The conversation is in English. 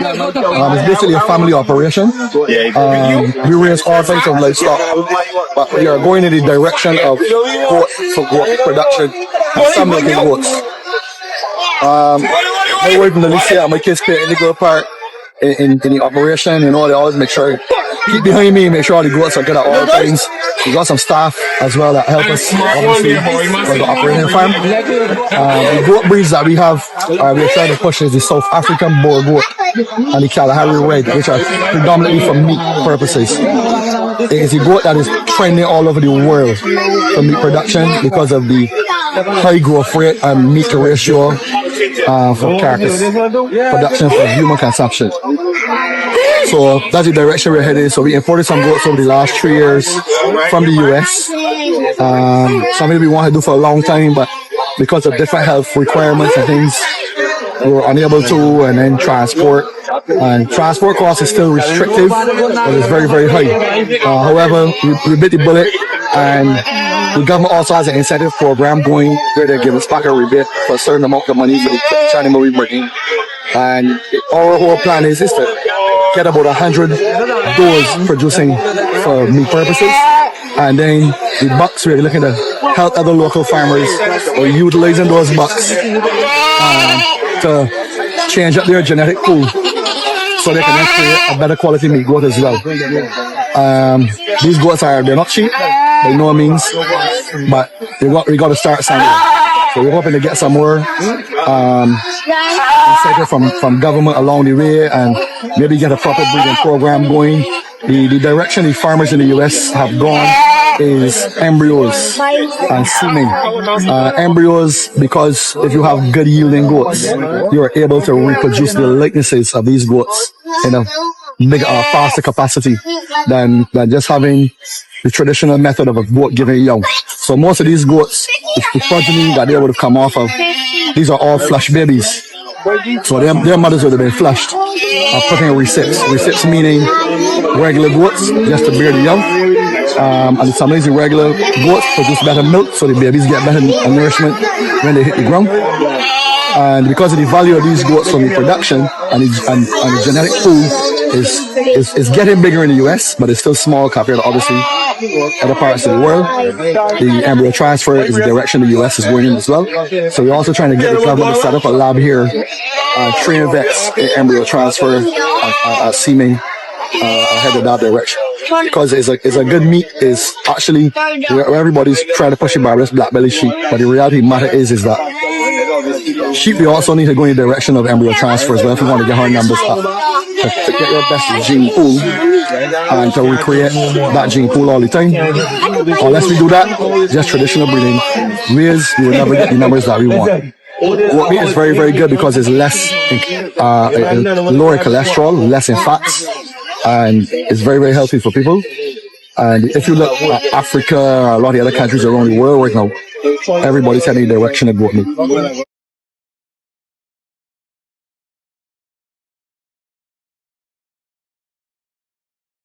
It's basically a family operation. We raise all types of livestock, but we are going in the direction of goats for goat production and some milking goats. I work in the lycée and my kids play an integral part in the operation. You know, they always make sure, keep behind me, make sure all the goats are good at all times. We got some staff as well that help us, obviously, for the operating farm. The goat breeds that we have, we're trying to push is the South African Boer goat and the Kalahari Red, which are predominantly for meat purposes. It is a goat that is trending all over the world for meat production because of the high growth rate and meat ratio for carcass production for human consumption. So that's the direction we're headed. So we imported some goats over the last 3 years from the US. Something we wanted to do for a long time, but because of different health requirements and things, we were unable to, and then transport. And transport cost is still restrictive, but it's very, very high. However, we bit the bullet, and the government also has an incentive program going where they give us back a rebate for a certain amount of money for the animal we bring in. And our whole plan is to get about 100 doors producing for meat purposes. And then the bucks, we're looking to help other local farmers or utilizing those bucks to change up their genetic pool so they can create a better quality meat goat as well. These goats they're not cheap by no means, but we got to start somewhere. So we're hoping to get some more incentive from government along the way and maybe get a proper breeding program going. The direction the farmers in the US have gone is embryos and semen. Embryos, because if you have good yielding goats, you are able to reproduce the likenesses of these goats in a bigger, faster capacity than just having the traditional method of a goat giving young. So most of these goats, the progeny that they would have come off of, these are all flush babies. So their mothers would have been flushed, putting recips. Recips meaning regular goats, just to bear the young. And some of these regular goats produce better milk, so the babies get better nourishment when they hit the ground. And because of the value of these goats from the production and the genetic pool is getting bigger in the US, but it's still small compared to obviously other parts of the world. The embryo transfer is the direction the US is going in as well. So we're also trying to get the government to set up a lab here, train vets in embryo transfer, semen, head in that direction. Because it's a good meat is actually everybody's trying to push the Barbados black belly sheep, but the reality matter is that sheep, we also need to go in the direction of embryo transfer as well if we want to get our numbers up. To get your best gene pool and to recreate that gene pool all the time. Unless we do that, just traditional breeding, we will never get the numbers that we want. Goat meat is very, very good because it's less, lower in cholesterol, less in fats, and it's very, very healthy for people. And if you look at Africa, a lot of the other countries around the world right now, everybody's heading in the direction of goat meat.